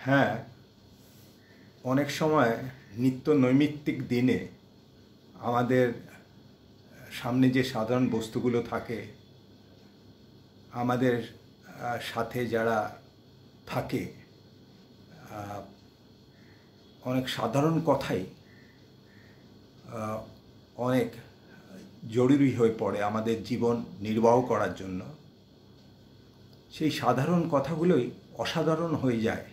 হ্যাঁ, অনেক সময় নিত্য নৈমিত্তিক দিনে আমাদের সামনে যে সাধারণ বস্তুগুলো থাকে, আমাদের সাথে যারা থাকে, অনেক সাধারণ কথাই অনেক জরুরি হয়ে পড়ে আমাদের জীবন নির্বাহ করার জন্য। সেই সাধারণ কথাগুলোই অসাধারণ হয়ে যায়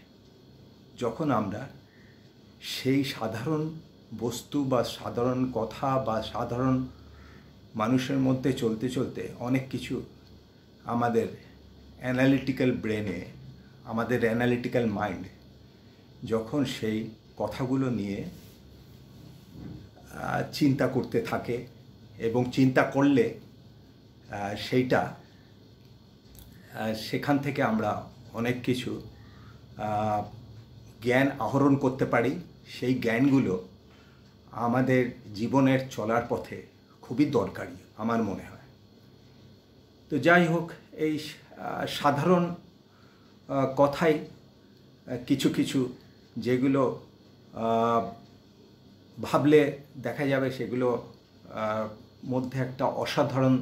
যখন আমরা সেই সাধারণ বস্তু বা সাধারণ কথা বা সাধারণ মানুষের মধ্যে চলতে চলতে অনেক কিছু আমাদের অ্যানালিটিক্যাল ব্রেনে, আমাদের অ্যানালিটিক্যাল মাইন্ড যখন সেই কথাগুলো নিয়ে চিন্তা করতে থাকে এবং চিন্তা করলে সেইটা সেখান থেকে আমরা অনেক কিছু জ্ঞান আহরণ করতে পারি। সেই জ্ঞানগুলো আমাদের জীবনের চলার পথে খুবই দরকারি আমার মনে হয়। তো যাই হোক, এই সাধারণ কথাই কিছু কিছু যেগুলো ভাবলে দেখা যাবে সেগুলো মধ্যে একটা অসাধারণ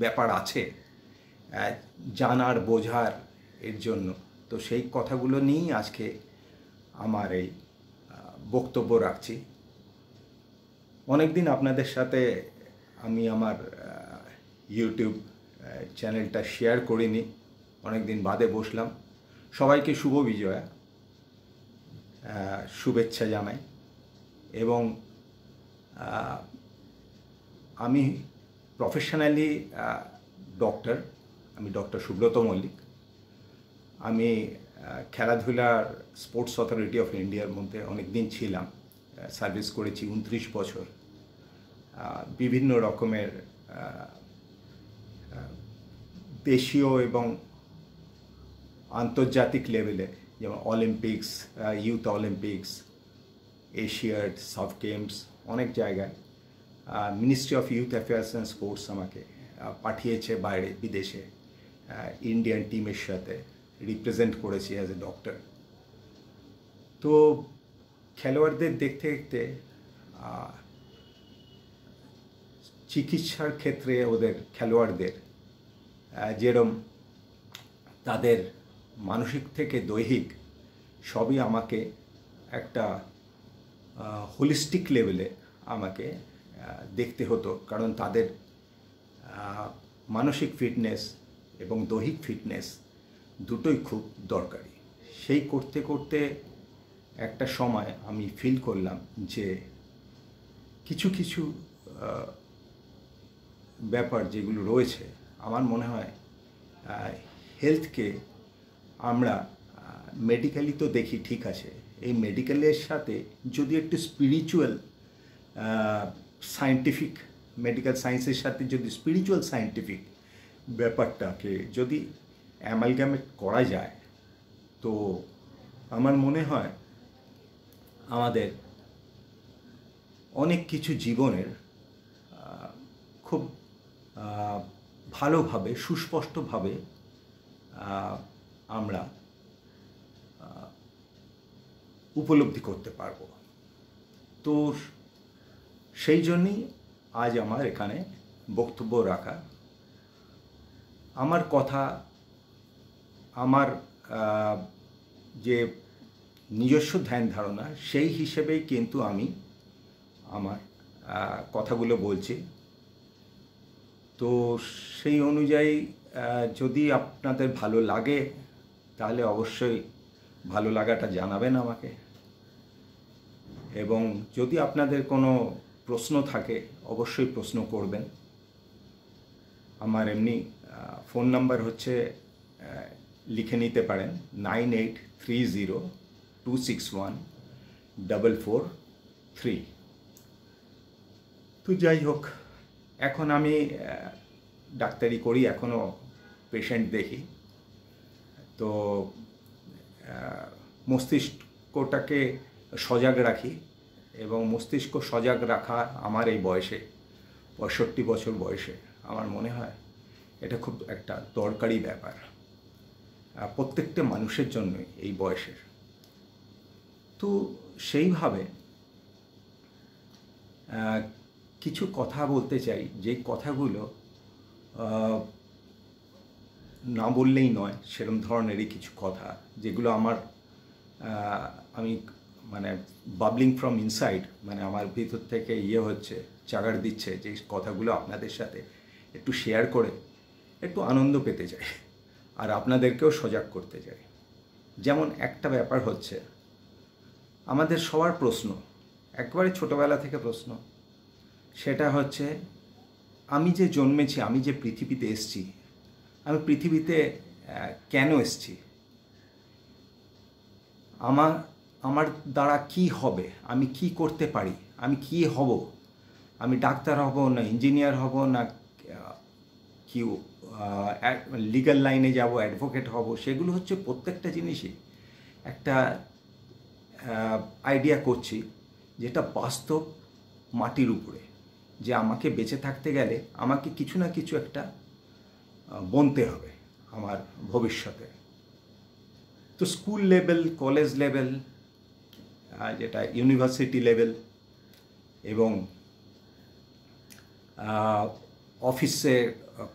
ব্যাপার আছে জানার বোঝার এর জন্য। তো সেই কথাগুলো নিয়েই আজকে আমার এই বক্তব্য রাখছি। অনেকদিন আপনাদের সাথে আমি আমার ইউটিউব চ্যানেলটা শেয়ার করিনি, অনেকদিন বাদে বসলাম। সবাইকে শুভ বিজয়া, শুভেচ্ছা জানাই। এবং আমি প্রফেশনালি ডক্টর, আমি ডক্টর সুব্রত মল্লিক। আমি খেলাধুলার স্পোর্টস অথরিটি অফ ইন্ডিয়ার মধ্যে অনেক দিন ছিলাম, সার্ভিস করেছি 29 বছর। বিভিন্ন রকমের দেশীয় এবং আন্তর্জাতিক লেভেলে, যেমন অলিম্পিক্স, ইউথ অলিম্পিক্স, এশিয়াড, সাফ গেমস, অনেক জায়গায় ministry of youth affairs and sports আমাকে পাঠিয়েছে বাইরে, বিদেশে ইন্ডিয়ান টিমের সাথে রিপ্রেজেন্ট করেছি অ্যাজ এ ডক্টর। তো খেলোয়াড়দের দেখতে দেখতে চিকিৎসার ক্ষেত্রে ওদের খেলোয়াড়দের যেরম তাদের মানসিক থেকে দৈহিক সবই আমাকে একটা হোলিস্টিক লেভেলে আমাকে দেখতে হতো, কারণ তাদের মানসিক ফিটনেস এবং দৈহিক ফিটনেস দুটোই খুব দরকারি। সেই করতে করতে একটা সময় আমি ফিল করলাম যে কিছু কিছু ব্যাপার যেগুলো রয়েছে, আমার মনে হয় হেলথকে আমরা মেডিকেলি তো দেখি, ঠিক আছে, এই মেডিকেলের সাথে যদি একটু স্পিরিচুয়াল সায়েন্টিফিক, মেডিকেল সায়েন্সের সাথে যদি স্পিরিচুয়াল সায়েন্টিফিক ব্যাপারটাকে যদি অ্যামালগামেট করা যায়, তো আমার মনে হয় আমাদের অনেক কিছু জীবনের খুব ভালোভাবে, সুস্পষ্টভাবে আমরা উপলব্ধি করতে পারব। তো সেই জন্যই আজ আমার এখানে বক্তব্য রাখা। আমার কথা, আমার যে নিজস্ব ধ্যান ধারণা, সেই হিসেবেই কিন্তু আমি আমার কথাগুলো বলছি। তো সেই অনুযায়ী যদি আপনাদের ভালো লাগে তাহলে অবশ্যই ভালো লাগাটা জানাবেন আমাকে। এবং যদি আপনাদের কোনো প্রশ্ন থাকে অবশ্যই প্রশ্ন করবেন। আমার এমনি ফোন নাম্বার হচ্ছে, লিখে নিতে পারেন, 9830261443। তো যাই হোক, এখন আমি ডাক্তারি করি, এখনও পেশেন্ট দেখি। তো মস্তিষ্কটাকে সজাগ রাখি, এবং মস্তিষ্ক সজাগ রাখা আমার এই বয়সে, 65 বছর বয়সে, আমার মনে হয় এটা খুব একটা দরকারি ব্যাপার প্রত্যেকটা মানুষের জন্যই এই বয়সের। তো সেইভাবে কিছু কথা বলতে চাই, যে কথাগুলো না বললেই নয়, সেরকম ধরনেরই কিছু কথা, যেগুলো আমি মানে বাবলিং ফ্রম ইনসাইড, মানে আমার ভিতর থেকে হচ্ছে, চাগার দিচ্ছে, যে কথাগুলো আপনাদের সাথে একটু শেয়ার করে একটু আনন্দ পেতে চাই, আর আপনাদেরকেও সজাগ করতে চাই। যেমন একটা ব্যাপার হচ্ছে, আমাদের সবার প্রশ্ন, একবারে ছোটোবেলা থেকে প্রশ্ন, সেটা হচ্ছে আমি যে জন্মেছি, আমি যে পৃথিবীতে এসেছি, আমি পৃথিবীতে কেন এসেছি, আমার দ্বারা কি হবে, আমি কি করতে পারি, আমি কি হব, আমি ডাক্তার হব না ইঞ্জিনিয়ার হব না কি লিগ্যাল লাইনে যাব, অ্যাডভোকেট হব, সেগুলো হচ্ছে প্রত্যেকটা জিনিসই একটা আইডিয়া করছি, যেটা বাস্তব মাটির উপরে, যে আমাকে বেঁচে থাকতে গেলে আমাকে কিছু না কিছু একটা বনতে হবে আমার ভবিষ্যতে। তো স্কুল লেভেল, কলেজ লেভেল, যেটা ইউনিভার্সিটি লেভেল, এবং অফিসে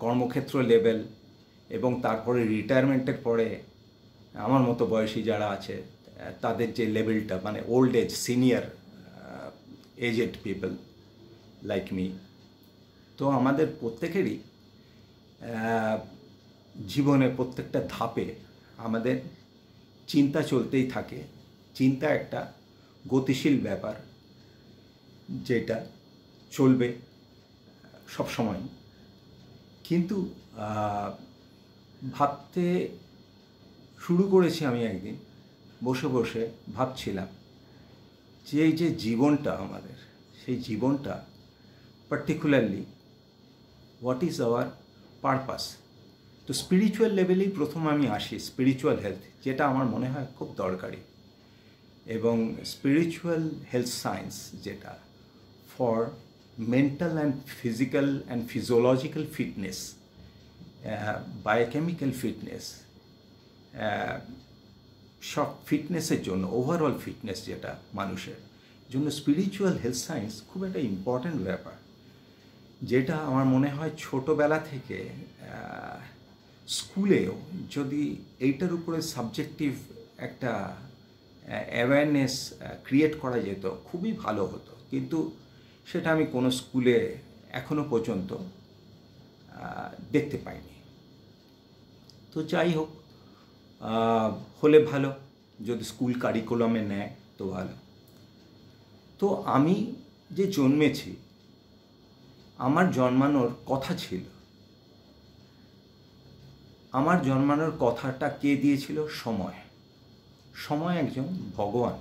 কর্মক্ষেত্র লেভেল, এবং তারপরে রিটায়ারমেন্টের পরে আমার মতো বয়সী যারা আছে তাদের যে লেভেলটা, মানে old age, senior aged people like me. তো আমাদের প্রত্যেকেরই জীবনে প্রত্যেকটা ধাপে আমাদের চিন্তা চলতেই থাকে। চিন্তা একটা গতিশীল ব্যাপার, যেটা চলবে সব সময়। কিন্তু ভাবতে শুরু করেছি আমি একদিন, বসে বসে ভাবছিলাম যে এই যে জীবনটা আমাদের, সেই জীবনটা particularly what is our purpose. তো স্পিরিচুয়াল লেভেলেই প্রথম আমি আসি, স্পিরিচুয়াল হেলথ, যেটা আমার মনে হয় খুব দরকারি, এবং স্পিরিচুয়াল হেলথ সায়েন্স, যেটা for mental and physical and physiological fitness, biochemical fitness, সব ফিটনেসের জন্য, ওভারঅল ফিটনেস যেটা মানুষের জন্য, স্পিরিচুয়াল হেলথ সায়েন্স খুব একটা ইম্পর্ট্যান্ট ব্যাপার, যেটা আমার মনে হয় ছোটোবেলা থেকে স্কুলেও যদি এইটার উপরে সাবজেক্টিভ একটা অ্যাওয়ারনেস ক্রিয়েট করা যেত, খুবই ভালো হতো। কিন্তু সেটা আমি কোনো স্কুলে এখনো পর্যন্ত দেখতে পাইনি। তো যাই হোক, হলে ভালো, যদি স্কুল কারিকুলামে নেয় তো ভালো। তো আমি যে জন্মেছি, আমার জন্মানোর কথা ছিল, আমার জন্মানোর কথাটা কে দিয়েছিল? সময়। সময় একজন ভগবান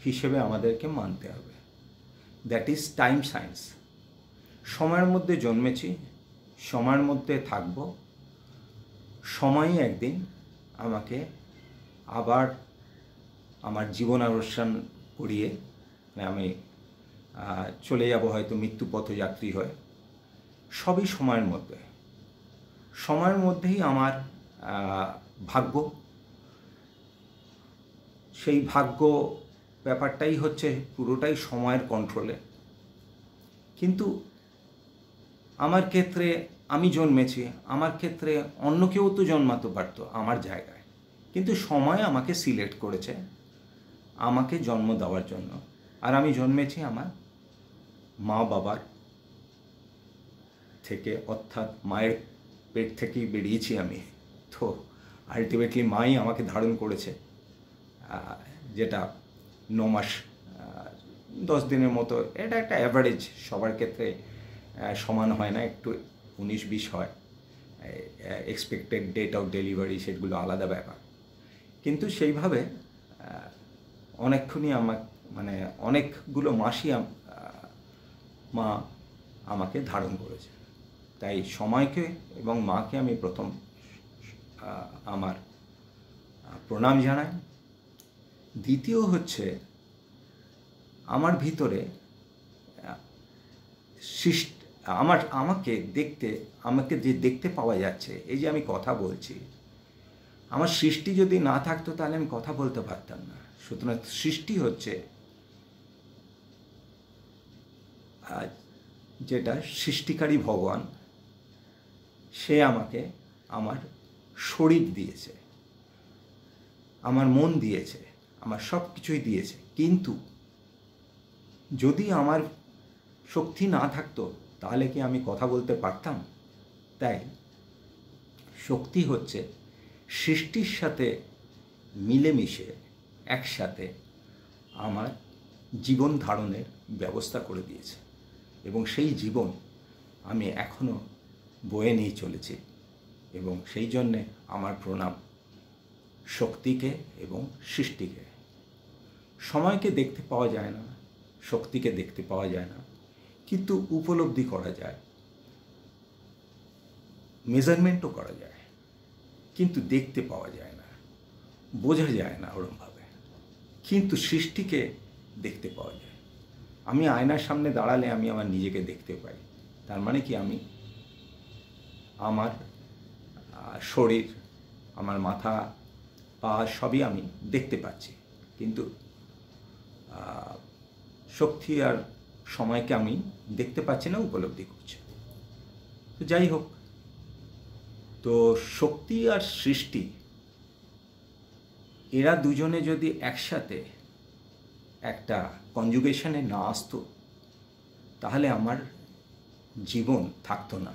হিসেবে আমাদেরকে মানতে হবে, দ্যাট ইজ টাইম সায়েন্স। সময়ের মধ্যে জন্মেছি, সময়ের মধ্যে থাকব, সময়ই একদিন আমাকে আবার আমার জীবনাবসান করিয়ে, মানে আমি চলে যাব হয়তো মৃত্যু পথযাত্রী হয়ে। সবই সময়ের মধ্যে, সময়ের মধ্যেই আমার ভাগ্য। সেই ভাগ্য ব্যাপারটাই হচ্ছে পুরোটাই সময়ের কন্ট্রোলে। কিন্তু আমার ক্ষেত্রে আমি জন্মেছি, আমার ক্ষেত্রে অন্য কেউ তো জন্মাতে পারত আমার জায়গায়, কিন্তু সময় আমাকে সিলেক্ট করেছে আমাকে জন্ম দেওয়ার জন্য। আর আমি জন্মেছি আমার মা বাবার থেকে, অর্থাৎ মায়ের পেট থেকেই বেরিয়েছি আমি। তো আলটিমেটলি মাই আমাকে ধারণ করেছে, যেটা 9 মাস 10 দিনের মতো। এটা একটা অ্যাভারেজ, সবার ক্ষেত্রে সমান হয় না, একটু 19-20 হয়। এক্সপেক্টেড ডেট অফ ডেলিভারি সেগুলো আলাদা ব্যাপার। কিন্তু সেইভাবে অনেকক্ষণই মানে অনেকগুলো মাসই মা আমাকে ধারণ করেছে। তাই সময়কে এবং মাকে আমি প্রথম আমার প্রণাম জানাই। দ্বিতীয় হচ্ছে, আমার ভিতরে আমাকে যে দেখতে পাওয়া যাচ্ছে, এই যে আমি কথা বলছি, আমার সৃষ্টি যদি না থাকতো তাহলে আমি কথা বলতে পারতাম না। সুতরাং সৃষ্টি হচ্ছে যেটা সৃষ্টিকারী ভগবান, সে আমাকে আমার শরীর দিয়েছে, আমার মন দিয়েছে, আমার সব কিছুই দিয়েছে। কিন্তু যদি আমার শক্তি না থাকতো তাহলে কি আমি কথা বলতে পারতাম? তাই শক্তি হচ্ছে সৃষ্টির সাথে মিলেমিশে একসাথে আমার জীবন ধারণের ব্যবস্থা করে দিয়েছে, এবং সেই জীবন আমি এখনও বয়ে নিয়ে চলেছি। এবং সেই জন্যে আমার প্রণাম শক্তিকে এবং সৃষ্টিকে। সময়কে দেখতে পাওয়া যায় না, শক্তিকে দেখতে পাওয়া যায় না, কিন্তু উপলব্ধি করা যায়, মেজারমেন্টও করা যায়, কিন্তু দেখতে পাওয়া যায় না, বোঝা যায় না ওরমভাবে। কিন্তু সৃষ্টিকে দেখতে পাওয়া যায়। আমি আয়নার সামনে দাঁড়ালে আমি আমার নিজেকে দেখতে পাই। তার মানে কি আমি আমার শরীর, আমার মাথা, পা সবই আমি দেখতে পাচ্ছি, কিন্তু শক্তি আর সময়কে আমি দেখতে পাচ্ছি না, উপলব্ধি করছি। তো যাই হোক, তো শক্তি আর সৃষ্টি এরা দুজনে যদি একসাথে একটা কনজুগেশনে না আসতো তাহলে আমার জীবন থাকতো না।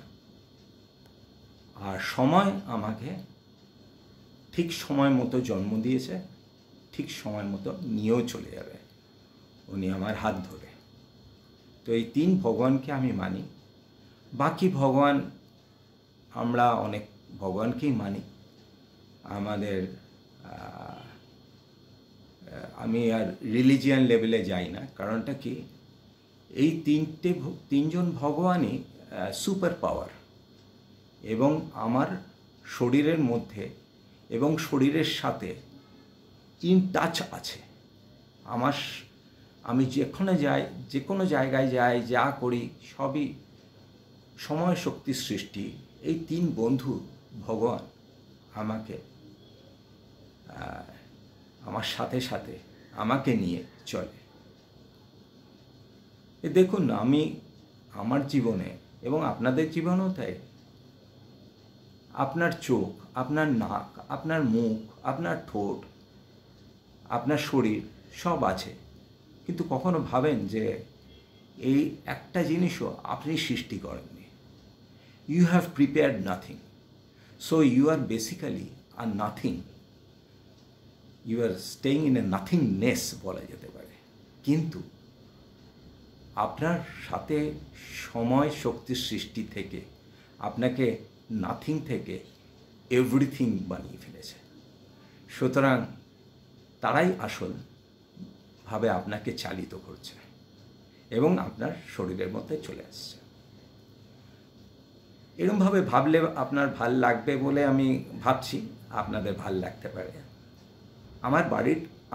আর সময় আমাকে ঠিক সময় মতো জন্ম দিয়েছে, ঠিক সময় মতো নিয়েও চলে যাবে উনি আমার হাত ধরে। তো এই তিন ভগবানকে আমি মানি। বাকি ভগবান, আমরা অনেক ভগবানকেই মানি। আমাদের আমি আর রিলিজিয়ান লেভেলে যাই না। কারণটা কি, এই তিনজন ভগবানই সুপার পাওয়ার, এবং আমার শরীরের মধ্যে এবং শরীরের সাথে ইন টাচ আছে। আমি যে কোনো জায়গায় যাই, যা করি সবই সময় শক্তি সৃষ্টি। এই তিন বন্ধু ভগবান আমাকে আমার সাথে সাথে আমাকে নিয়ে চলে। দেখুন, আমি আমার জীবনে এবং আপনাদের জীবনেও তাই, আপনার চোখ, আপনার নাক, আপনার মুখ, আপনার ঠোঁট, আপনার শরীর সব আছে, কিন্তু কখনো ভাবেন যে এই একটা জিনিসও আপনি সৃষ্টি করেননি। You have prepared nothing, so you are basically are nothing. You are staying in a nothingness বলা যেতে পারে। কিন্তু আপনার সাথে সময় শক্তির সৃষ্টি থেকে আপনাকে নাথিং থেকে এভরিথিং বানিয়ে ফেলেছে। সুতরাং তারাই আসলভাবে আপনাকে চালিত করছে এবং আপনার শরীরের মধ্যে চলে আসছে। এরকমভাবে ভাবলে আপনার ভাল লাগবে বলে আমি ভাবছি, আপনাদের ভাল লাগতে পারে।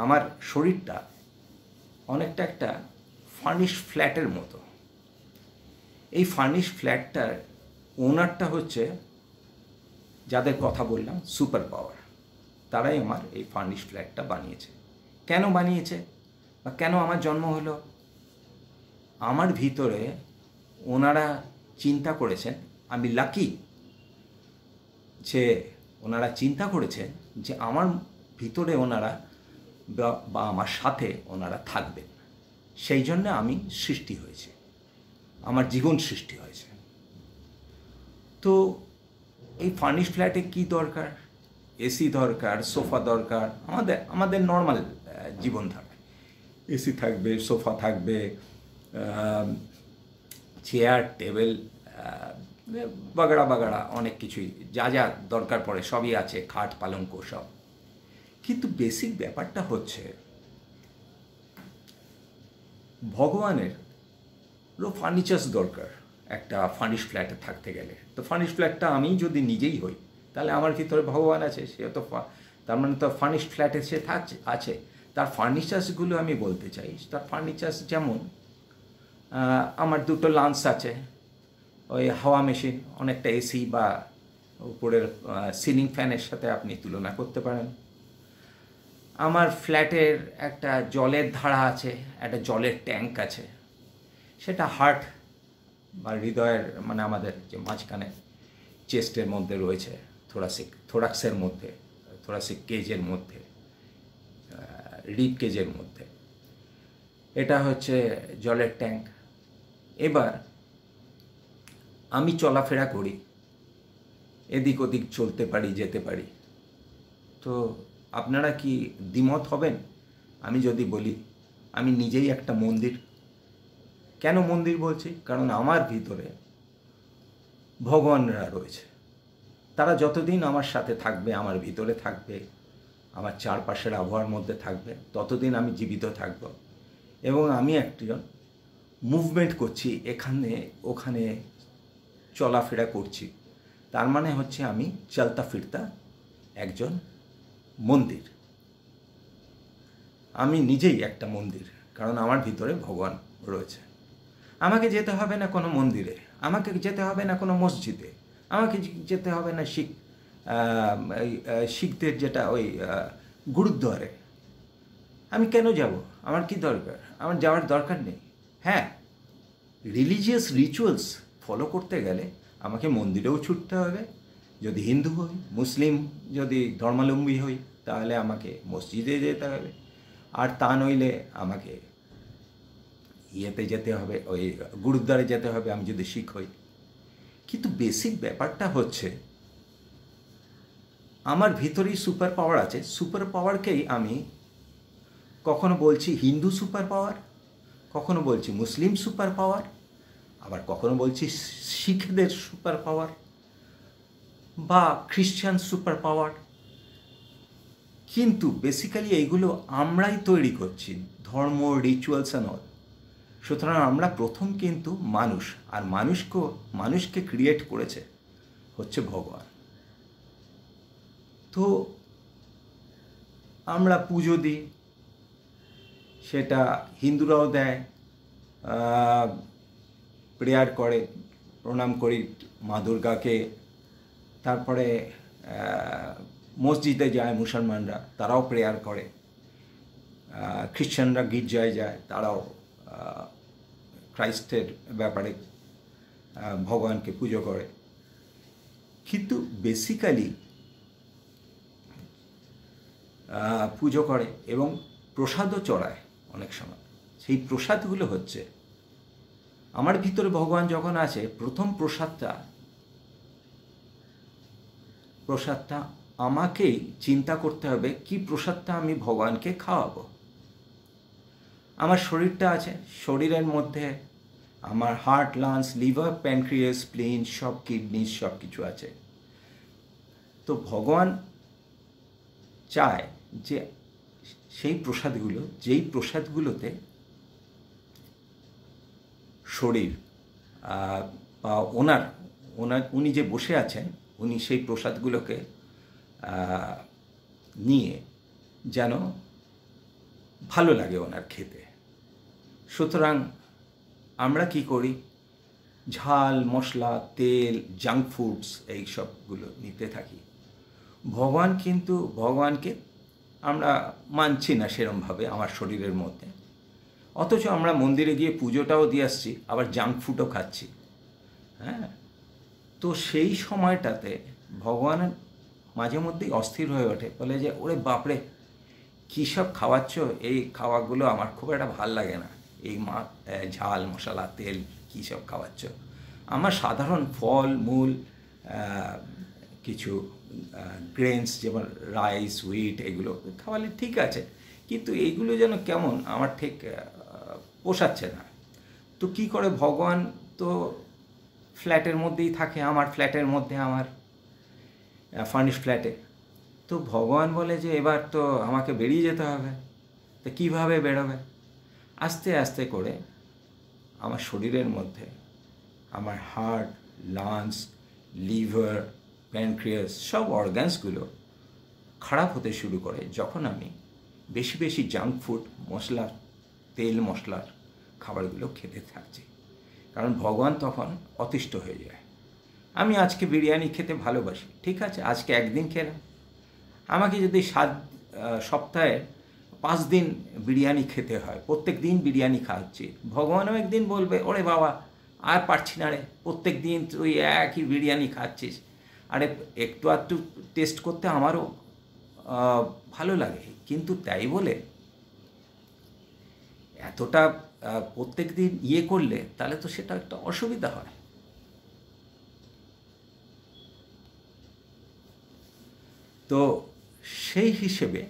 আমার শরীরটা অনেকটা একটা ফার্নিশ ফ্ল্যাটের মতো। এই ফার্নিশ ফ্ল্যাটটার ওনারটা হচ্ছে যাদের কথা বললাম সুপার পাওয়ার, তারাই আমার এই ফার্নিশ ফ্ল্যাটটা বানিয়েছে। কেন বানিয়েছে বা কেন আমার জন্ম হলো? আমার ভিতরে ওনারা চিন্তা করেছেন, আমি লাকি যে ওনারা চিন্তা করেছেন যে আমার ভিতরে ওনারা বা আমার সাথে ওনারা থাকবেন। সেই জন্য আমি সৃষ্টি হয়েছে, আমার জীবন সৃষ্টি হয়েছে। তো এই ফার্নিশ ফ্ল্যাটে কি দরকার? এসি দরকার, সোফা দরকার। আমাদের নর্মাল জীবনধারা এসি থাকবে, সোফা থাকবে, চেয়ার, টেবিল, বাগড়া বাগড়া অনেক কিছুই যা যা দরকার পড়ে সবই আছে, খাট, পালঙ্ক সব। কিন্তু বেসিক ব্যাপারটা হচ্ছে ভগবানেরও ফার্নিচার্স দরকার একটা ফার্নিশ ফ্ল্যাটে থাকতে গেলে। তো ফার্নিশ ফ্ল্যাটটা আমি যদি নিজেই হই তাহলে আমার ভিতরে ভগবান আছে, সে তো তার মানে তো ফার্নিশ ফ্ল্যাটে সে আছে। তার ফার্নিচার্সগুলো আমি বলতে চাই, তার ফার্নিচার্স যেমন আমার দুটো লাঞ্চ আছে, ওই হাওয়া মেশিন, অনেকটা এসি বা উপরের সিলিং ফ্যানের সাথে আপনি তুলনা করতে পারেন। আমার ফ্ল্যাটের একটা জলের ধারা আছে, একটা জলের ট্যাঙ্ক আছে, সেটা হার্ট বা হৃদয়ের মানে আমাদের যে মাঝখানে চেস্টের মধ্যে রয়েছে, থোরাক্সের মধ্যে, থোরাসিক কেজের মধ্যে, রিব কেজের মধ্যে, এটা হচ্ছে জলের ট্যাঙ্ক। এবার আমি চলাফেরা করি, এদিক ওদিক চলতে পারি, যেতে পারি। তো আপনারা কি দ্বিমত হবেন আমি যদি বলি আমি নিজেই একটা মন্দির? কেন মন্দির বলছি? কারণ আমার ভিতরে ভগবানরা রয়েছে। তারা যতদিন আমার সাথে থাকবে, আমার ভিতরে থাকবে, আমার চারপাশের আবহাওয়ার মধ্যে থাকবে, ততদিন আমি জীবিত থাকব। এবং আমি একজন মুভমেন্ট করছি, এখানে ওখানে চলাফেরা করছি, তার মানে হচ্ছে আমি চলতা ফিরতা একজন মন্দির। আমি নিজেই একটা মন্দির, কারণ আমার ভিতরে ভগবান রয়েছে। আমাকে যেতে হবে না কোনো মন্দিরে, আমাকে যেতে হবে না কোনো মসজিদে, আমাকে যেতে হবে না শিখদের যেটা ওই গুরুদ্বারে। আমি কেন যাব? আমার কি দরকার? আমার যাওয়ার দরকার নেই। হ্যাঁ, রিলিজিয়াস রিচুয়ালস ফলো করতে গেলে আমাকে মন্দিরেও ছুটতে হবে। যদি হিন্দু হই, মুসলিম যদি ধর্মাবলম্বী হই, তাহলে আমাকে মসজিদে যেতে হবে। আর তা নইলে আমাকে ইয়েতে যেতে হবে, ওই গুরুদ্বারে যেতে হবে আমি যদি শিখ হই। কিন্তু বেসিক ব্যাপারটা হচ্ছে আমার ভিতরেই সুপার পাওয়ার আছে। সুপার পাওয়ারকেই আমি কখনো বলছি হিন্দু সুপার পাওয়ার, কখনো বলছি মুসলিম সুপার পাওয়ার, আবার কখনো বলছি শিখদের সুপার পাওয়ার বা খ্রিশ্চান সুপার পাওয়ার। কিন্তু বেসিক্যালি এইগুলো আমরাই তৈরি করছি, ধর্ম, রিচুয়ালস অ্যান্ড অল। সুতরাং আমরা প্রথম কিন্তু মানুষ, আর মানুষকে ক্রিয়েট করেছে হচ্ছে ভগবান। তো আমরা পুজো দিই, সেটা হিন্দুরাও দেয়, প্রেয়ার করে, প্রণাম করি মা দুর্গাকে। তারপরে মসজিদে যায় মুসলমানরা, তারাও প্রেয়ার করে। খ্রিশ্চানরা গির্জায় যায়, তারাও ক্রাইস্টের ব্যাপারে ভগবানকে পুজো করে। কিন্তু বেসিক্যালি পুজো করে এবং প্রসাদও চড়ায় অনেক সময়। সেই প্রসাদগুলো হচ্ছে আমার ভিতরে ভগবান যখন আছে, প্রথম প্রসাদটা আমাকেই চিন্তা করতে হবে কি প্রসাদটা আমি ভগবানকে খাওয়াবো। আমার শরীরটা আছে, শরীরের মধ্যে আমার হার্ট, লাংস, লিভার, প্যানক্রিয়াস, স্প্লিন, সব কিডনি, সব কিছু আছে। তো ভগবান চায় যে সেই প্রসাদগুলো, যেই প্রসাদগুলোতে শরীর বা উনি যে বসে আছেন, উনি সেই প্রসাদগুলোকে নিয়ে যেন ভালো লাগে ওনার খেতে। সুতরাং আমরা কি করি? ঝাল, মশলা, তেল, জাঙ্ক ফুডস এই সবগুলো নিতে থাকি। ভগবানকে আমরা মানছি না সেরমভাবে আমার শরীরের মধ্যে, অথচ আমরা মন্দিরে গিয়ে পুজোটাও দিয়ে আসছি, আবার জাঙ্ক ফুডও খাচ্ছি। হ্যাঁ, তো সেই সময়টাতে ভগবান মাঝে মধ্যেই অস্থির হয়ে ওঠে, বলে যে ওরে বাপরে, কী সব খাওয়াচ্ছ, এই খাওয়াগুলো আমার খুব একটা ভাল লাগে না, এই ঝাল, মশলা, তেল কী সব খাওয়াচ্ছ। আমার সাধারণ ফল মূল, কিছু গ্রেনস যেমন রাইস, হুইট, এগুলো খাওয়ালে ঠিক আছে, কিন্তু এইগুলো যেন কেমন আমার ঠিক পোষাচ্ছে না। তো কী করে? ভগবান তো ফ্ল্যাটের মধ্যেই থাকে, আমার ফ্ল্যাটের মধ্যে, আমার ফার্নিশ ফ্ল্যাটে। তো ভগবান বলে যে এবার তো আমাকে বেরিয়ে যেতে হবে। তো কীভাবে বেরোবে? আস্তে আস্তে করে আমার শরীরের মধ্যে আমার হার্ট, লাংস, লিভার, প্যানক্রিয়াস, সব অর্গানসগুলো খারাপ হতে শুরু করে যখন আমি বেশি বেশি জাঙ্ক ফুড, মশলা, তেল মশলার খাবারগুলো খেতে থাকছি। কারণ ভগবান তখন অতিষ্ঠ হয়ে যায়। আমি আজকে বিরিয়ানি খেতে ভালোবাসি, ঠিক আছে, আজকে একদিন খেলাম। আমাকে যদি সপ্তাহে 5 দিন বিরিয়ানি খেতে হয়, প্রত্যেক দিন বিরিয়ানি খাওয়াচ্ছি, ভগবানও একদিন বলবে, ওরে বাবা আর পারছি না রে, প্রত্যেক দিন তুই একই বিরিয়ানি খাচ্ছিস। আরে একটু আধটু টেস্ট করতে আমারও ভালো লাগে, কিন্তু তাই বলে এতটা প্রত্যেক দিন করলে তাহলে তো সেটা একটা অসুবিধা হয়। তো সেই হিসেবে